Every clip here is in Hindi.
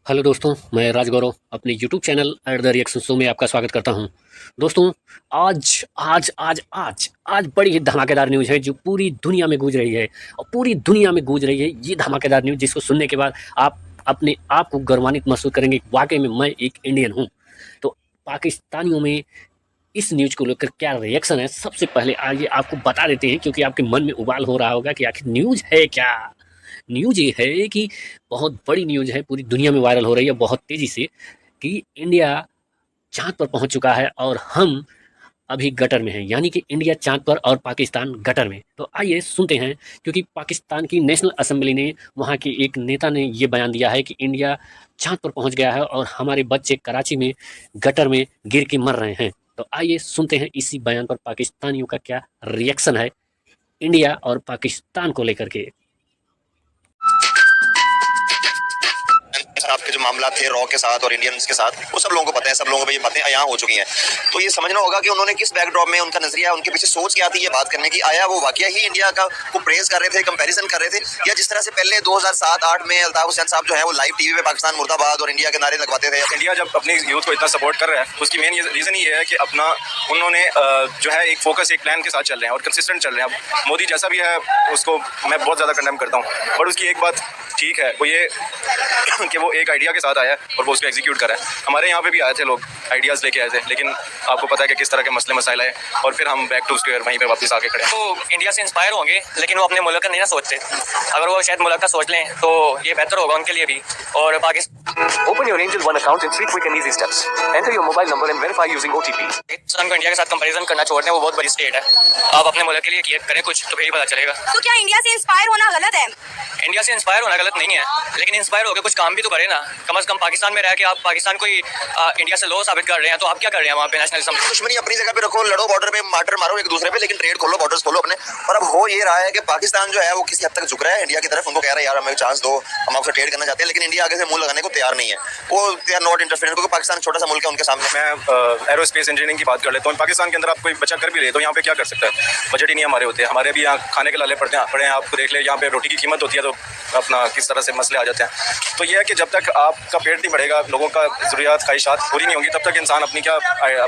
हेलो दोस्तों, मैं राज गौरव अपने YouTube channel at the reaction show में आपका स्वागत करता हूं। दोस्तों, आज आज आज आज आज बड़ी ही धमाकेदार न्यूज़ है जो पूरी दुनिया में गूंज रही है और पूरी दुनिया में गूंज रही है ये धमाकेदार न्यूज़ जिसको सुनने के बाद आप अपने आप को गौरवान्वित महसूस करेंगे। वाकई में मैं एक इंडियन हूँ। तो पाकिस्तानियों में इस न्यूज़ को लेकर क्या रिएक्शन है, सबसे पहले आइए आपको बता देते हैं, क्योंकि आपके मन में उबाल हो रहा होगा कि आखिर न्यूज़ है क्या। न्यूज़ ये है कि बहुत बड़ी न्यूज़ है, पूरी दुनिया में वायरल हो रही है बहुत तेज़ी से कि इंडिया चाँद पर पहुँच चुका है और हम अभी गटर में हैं। यानी कि इंडिया चाँद पर और पाकिस्तान गटर में। तो आइए सुनते हैं, क्योंकि पाकिस्तान की नेशनल असेंबली ने, वहाँ के एक नेता ने ये बयान दिया है कि इंडिया चाँद पर पहुँच गया है और हमारे बच्चे कराची में गटर में गिर के मर रहे हैं। तो आइए सुनते हैं इसी बयान पर पाकिस्तानियों का क्या रिएक्शन है इंडिया और पाकिस्तान को लेकर के। आपके जो मामला थे रॉ के साथ और इंडियंस के साथ, वो सब लोगों को पता है, सब लोगों को ये बातें यहाँ हो चुकी हैं। तो ये समझना होगा कि उन्होंने किस बैकड्रॉप में, उनका नजरिया, उनके पीछे सोच क्या थी ये बात करने की। आया वो वाकया ही इंडिया का को प्रेज कर रहे थे, कंपैरिजन कर रहे थे, या जिस तरह से पहले 2007-8 में अल्ताफ हुसैन साहब जो है वो लाइव टीवी पे पाकिस्तान मुर्दाबाद और इंडिया के नारे लगवाते थे। इंडिया जब अपनी यूथ को इतना सपोर्ट कर रहा है तो उसकी मेन रीजन ये है कि अपना उन्होंने जो है एक फोकस, एक प्लान के साथ चल रहे हैं और कंसिस्टेंट चल रहे हैं। अब मोदी जैसा भी है उसको मैं बहुत ज़्यादा कंडेम करता हूँ, पर उसकी एक बात ठीक है, वो ये कि वो एक आइडिया के साथ आया और वो उसको एग्जीक्यूट करा है। हमारे यहाँ पे भी आए थे लोग, आइडियाज़ लेके आए थे, लेकिन आपको पता है कि किस तरह के मसले मसाइल आए और फिर हम बैक टू स्क्वायर वहीं पे वापस आके खड़े हैं। तो इंडिया से इंस्पायर होंगे, लेकिन वो अपने मुल्क का नहीं ना सोचते। अगर वो शायद मुल्क का सोच लें तो ये बेहतर होगा उनके लिए भी। और Pakistan Open your Angel One account in 3 quick and easy steps. Enter your mobile number and verify using OTP. को इंडिया के साथ कंपैरिजन करना छोड़ दें, वो बहुत बड़ी स्टेट है। आप अपने मुल्क के लिए किए करें कुछ तो फिर ही पता चलेगा। तो क्या इंडिया से इंस्पायर होना गलत है? इंडिया से इंस्पायर होना गलत नहीं है, लेकिन इंस्पायर होकर कुछ काम भी तो करें ना। कम से कम पाकिस्तान में रह के आप पाकिस्तान को इंडिया से लो साबित कर रहे हैं, तो आप क्या कर रहे हैं वहाँ पे? नेशनलिज्म, दुश्मनी अपनी जगह पे रखो, लड़ो बॉर्डर पे, मार्टर मारो एक दूसरे पे, लेकिन ट्रेड खोलो, बॉर्डर्स खोलो अपने। और अब हो ये रहा है कि पाकिस्तान जो है वो किसी हद तक झुक रहा है इंडिया की तरफ। उनको कह रहा है यार हमें चांस दो, हम आपसे ट्रेड करना चाहते हैं, लेकिन इंडिया आगे से मुंह लगाने को तैयार नहीं है। वो दे आर नॉट इंटरफेरेंस, क्योंकि पाकिस्तान छोटा सा मुल्क है उनके सामने। मैं एरोस्पेस इंजीनियरिंग की बात कर लेता हूँ। पाकिस्तान के अंदर आप कोई बच्चा कर भी ले तो यहाँ पे क्या कर सकता है? बजट ही नहीं हमारे होते। हमारे भी यहाँ खाने के लाले पड़ते हैं। आप देख ले, यहाँ पे रोटी की कीमत होती है तो अपना किस तरह से मसले आ जाते हैं। तो ये है कि जब तक आपका पेट नहीं बढ़ेगा, लोगों का ज़रूरियात ख्वाहिशात पूरी नहीं होंगी, तब तक इंसान अपनी क्या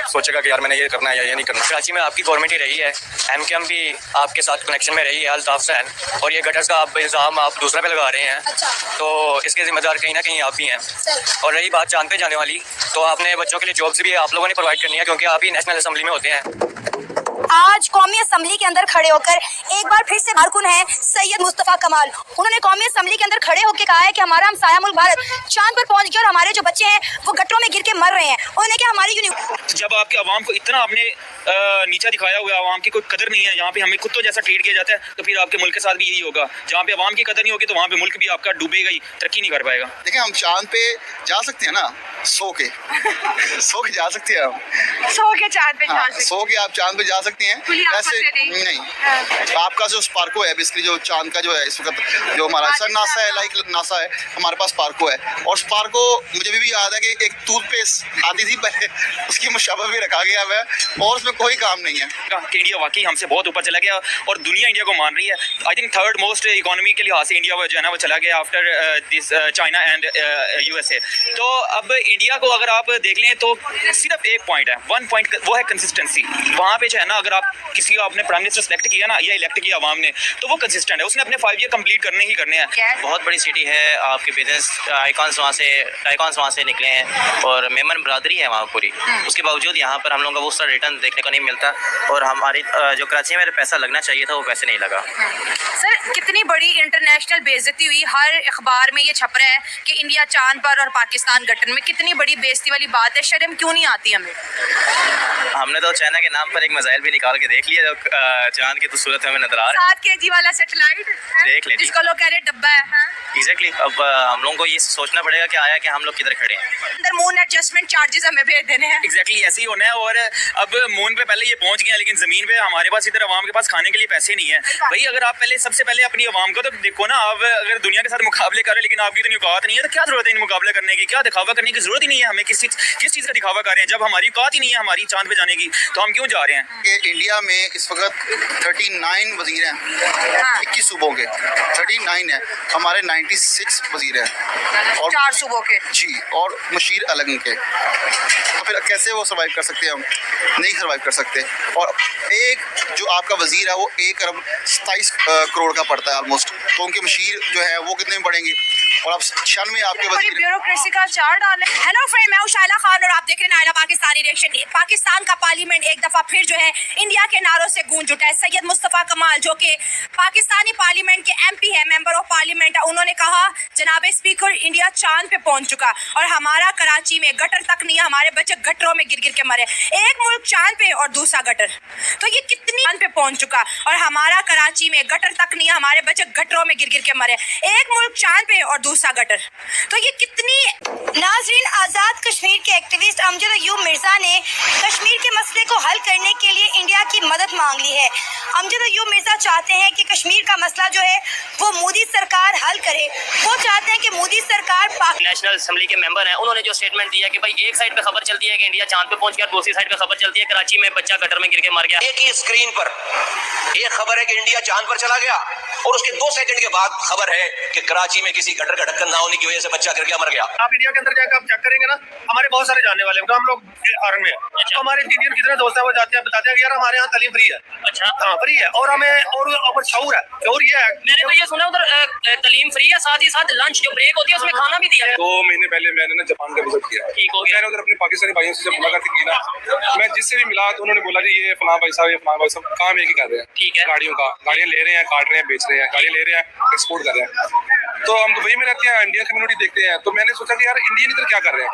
सोचेगा कि यार मैंने ये करना है या ये नहीं करना। कराची में आपकी गवर्नमेंट ही रही है, MKM भी आपके साथ कनेक्शन में रही है, अल्ताफ हुसैन, और ये गटर्स का आप इल्ज़ाम आप दूसरे पे लगा रहे हैं। तो इसके जिम्मेदार कहीं ना कहीं आप ही हैं। और रही बात चांद पे जाने वाली, तो आपने बच्चों के लिए जॉब्स भी आप लोगों ने प्रोवाइड करनी है, क्योंकि आप ही नेशनल असेंबली में होते हैं। आज कौमी असेंबली के अंदर खड़े होकर एक बार फिर से कारकुन है सैयद मुस्तफ़ा कमाल। उन्होंने कौमी असेंबली के अंदर खड़े होकर कहा है कि हमारा हमसाया मुल्क भारत चांद पर पहुंच गया और हमारे जो बच्चे हैं वो गटरों में गिर के मर रहे हैं। उन्होंने कहा हमारी जब आपके अवाम को इतना आपने नीचा दिखाया हुआ है, अवाम की कोई कदर नहीं है, यहाँ पे हमें कुत्तों जैसा ट्रीट किया जाता है, तो फिर आपके मुल्क के साथ भी यही होगा। जहाँ पे अवाम की कदर नहीं होगी तो वहाँ पे मुल्क भी आपका डूबेगा ही, तरक्की नहीं कर पाएगा। देखिए हम चांद पे जा सकते हैं ना, सो के जा सकते हैं हम, सो के चांद पे जा सकते हैं। सो के आप चांद पे जा सकते हैं। ऐसे नहीं, आपका जो स्पार्को है बेसिकली, जो चांद का जो है इस वक्त जो हमारा सर नासा है, लाइक नासा है, हमारे पास स्पार्को है। और स्पार्को मुझे भी याद है कि एक टूथपेस्ट आती थी पहले, उसकी मुशाबा भी रखा गया है और उसमें कोई काम नहीं है। कि इंडिया वाकई हमसे बहुत ऊपर चला गया और दुनिया इंडिया को मान रही है। I think third most economy के लिहाज से इंडिया जो है ना वो चला गया after this China and USA। तो अब इंडिया को अगर आप देख लें तो सिर्फ एक पॉइंट है, वन पॉइंट, वो है कंसिस्टेंसी। वहाँ पे जो है ना, अगर आप किसी को आपने प्राइम मिनिस्टर सेलेक्ट किया ना या इलेक्ट किया आवाम ने, तो वो कंसिस्टेंट है, उसने अपने 5 ईयर कंप्लीट करने ही करने हैं। बहुत बड़ी सिटी है, आपके बिजनेस आइकॉन्स वहाँ से निकले हैं और मेमन बरादरी है वहाँ पूरी। उसके बावजूद यहाँ पर हम लोगों का वो सारा रिटर्न देखने को नहीं मिलता और हमारी जो कराची में पैसा लगना चाहिए था वो पैसे नहीं लगा। सर, कितनी बड़ी इंटरनेशनल बेइज्जती हुई, हर अखबार में ये छप रहा है कि इंडिया चांद पर और पाकिस्तान गटर में। कितनी बड़ी बेइज्जती वाली बात है, शर्म क्यों नहीं आती हमें? हमने तो चाइना के नाम पर एक मिसाइल भी निकाल के देख लिया जो चांद की तो सूरत हमें नजर आ रहा है। 7 kg वाला सैटेलाइट देख लें, जिसको लोग कह रहे डब्बा है। एग्जैक्टली। अब हम लोगों को ये सोचना पड़ेगा कि आया कि हम लोग किधर खड़े हैं। अंदर मून एडजस्टमेंट चार्जेस हमें भेज देने हैं। एग्जैक्टली ऐसे ही होना है। और अब मून पे पहले ये पहुंच गया, लेकिन जमीन पे हमारे पास इधर अवाम के पास खाने के लिए पैसे नहीं है। भाई अगर आप सबसे पहले अपनी अवाम को तो देखो ना, आप अगर दुनिया के साथ मुकाबले कर रहे हैं लेकिन आपकी तो औकात नहीं है, तो क्या जरूरत है इन मुकाबले करने की? क्या दिखावा करने की जरूरत ही नहीं है, हमें किस चीज़ का दिखावा कर रहे हैं जब हमारी औकात ही नहीं है हमारी चांद पे जाने की, तो हम क्यों जा रहे हैं? कि इंडिया में इस वक्त 39 वजीर हैं, 21 सूबों के 39 है, हमारे 96 वजीर हैं और 4 सूबों के। जी, और मुशीर अलग के। तो फिर कैसे वो सर्वाइव कर सकते हैं? हम नहीं सर्वाइव कर सकते। और एक जो आपका वजीर है वो 1 अरब 27 करोड़ का पड़ता है ऑलमोस्ट, तो उनके मुशीर जो है वो कितने में पड़ेंगे? और आप 96 आपके बड़ी वजीर। ब्यूरोक्रेसी का चार्ट डाले। हेलो फ्रेंड, मैं हूं शाइला खान और आप देख रहे हैं नायला पाकिस्तानी रिएक्शन। पाकिस्तान का पार्लियामेंट एक दफा फिर जो है इंडिया के नारों से गूंज उठा है। सैयद मुस्तफा कमाल जो कि पाकिस्तानी पार्लियामेंट के MP है, मेंबर ऑफ पार्लियामेंट, उन्होंने कहा जनाब स्पीकर इंडिया चांद पे पहुंच चुका और हमारा कराची में गटर तक नहीं है, हमारे बच्चे गटरों में गिर गिर के मरे। एक मुल्क चांद पे और दूसरा गटर, तो ये कितनी चांद पे पहुंच चुका और हमारा कराची में गटर तक नहीं है, हमारे बच्चे गटरों में गिर गिर के मरे। एक मुल्क चांद पे और दूसरा गटर, तो ये कितनी। नाजरीन, आजाद कश्मीर के एक्टिविस्ट अमजद अयूब मिर्जा ने कश्मीर के मसले को हल करने के लिए इंडिया की मदद मांग ली है। अमजद अयूब मिर्जा चाहते हैं कि कश्मीर का मसला जो है वो मोदी सरकार हल करे। वो चाहते हैं कि मोदी सरकार नेशनल असेंबली के मेंबर हैं, उन्होंने जो स्टेटमेंट दिया कि भाई एक साइड पे खबर चलती है कि इंडिया चांद पे पहुंच गया, दूसरी साइड पे खबर चलती है कराची में बच्चा गटर में गिर के मर गया। एक ही स्क्रीन पर एक खबर है कि इंडिया चांद पर चला गया और उसके 2 सेकंड के बाद खबर है कि कराची में किसी गटर का ढक्कन ना होने की वजह से बच्चा गिर गया, मर गया। आप इंडिया के अंदर जाकर आप चेक करेंगे ना, हमारे बहुत सारे जानने वाले हैं, हम लोग आर्मी में हैं। तो हमारे इंडियन कितने दोस्त हैं वो जाते हैं, बताते हैं कि यार हमारे यहाँ तालीम फ्री है। अच्छा, हाँ फ्री है, और हमें और शऊर है। शऊर ये है, मैंने तो ये सुना उधर तालीम फ्री है, साथ ही साथ लंच जो ब्रेक होती है उसमें खाना भी दिया है। 2 महीने पहले मैंने ना जापान का विजिट किया। ठीक हो गया। मैंने उधर अपने पाकिस्तानी भाइयों से जब मुलाकात की ना, मैं जिससे भी मिला तो उन्होंने बोला जी ये फलां भाई साहब, ये फलां भाई साहब काम एक ही कर रहे हैं। ठीक है। गाड़ियों का, गाड़ियाँ ले रहे हैं, काट रहे हैं, बेच रहे हैं, गाड़ियाँ ले रहे हैं, एक्सपोर्ट कर रहे हैं। तो हम दुबई में रहते हैं, इंडियन कम्युनिटी देखते हैं, तो मैंने सोचा कि यार इंडियन इधर क्या कर रहे हैं।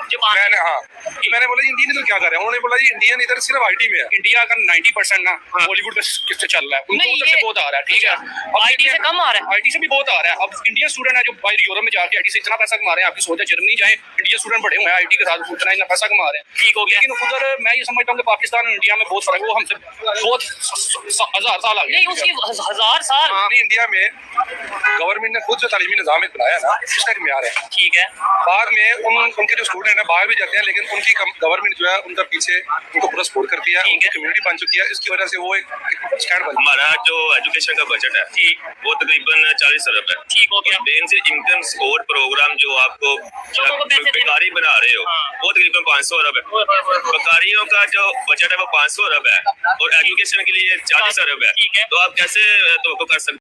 मैंने बोला इंडियन इधर क्या कर रहे हैं, उन्होंने बोला जी इंडियन इधर सिर्फ IT में है। इंडिया का 90% ना बॉलीवुड पे किससे चल रहा है, उनको उधर से बहुत आ रहा है। ठीक है, IT से कम आ रहा है, IT से भी बहुत आ रहा है। अब इंडियन स्टूडेंट है जो बाहर यूरोप में जाके IT से इतना पैसा कमा रहे हैं, आपकी सोच है जर्मनी जाए, इंडियन स्टूडेंट बड़े हुए हैं IT के साथ इतना पैसा कमा रहे हैं। ठीक हो गया। लेकिन उधर मैं ये समझता हूँ कि पाकिस्तान और इंडिया में बहुत फर्क है, वो हमसे बहुत 1000 साल आगे। नहीं उसकी 1000 साल। इंडिया में गवर्नमेंट ने खुद जो तालीमी निज़ाम बनाया ना, उसका एक म्यार है। ठीक है। बाद में उनके जो स्टूडेंट है बाहर भी जाते हैं, लेकिन उनकी गवर्नमेंट जो है उनका पीछे उनको पूरा सपोर्ट करती है, उनकी कम्युनिटी बन चुकी है, इसकी वजह से वो एक स्टैंड बन। हमारा जो एजुकेशन का बजट है वो तकरीबन 40 अरब है। ठीक हो गया। बेसिक इनकम सपोर्ट प्रोग्राम जो आपको बेकारी बना रहे हो वो तकरीबन 500 अरब है। बेकारियों का जो बजट है वो 500 अरब है और एजुकेशन के लिए 40 अरब है। तो आप कैसे तो कर सकते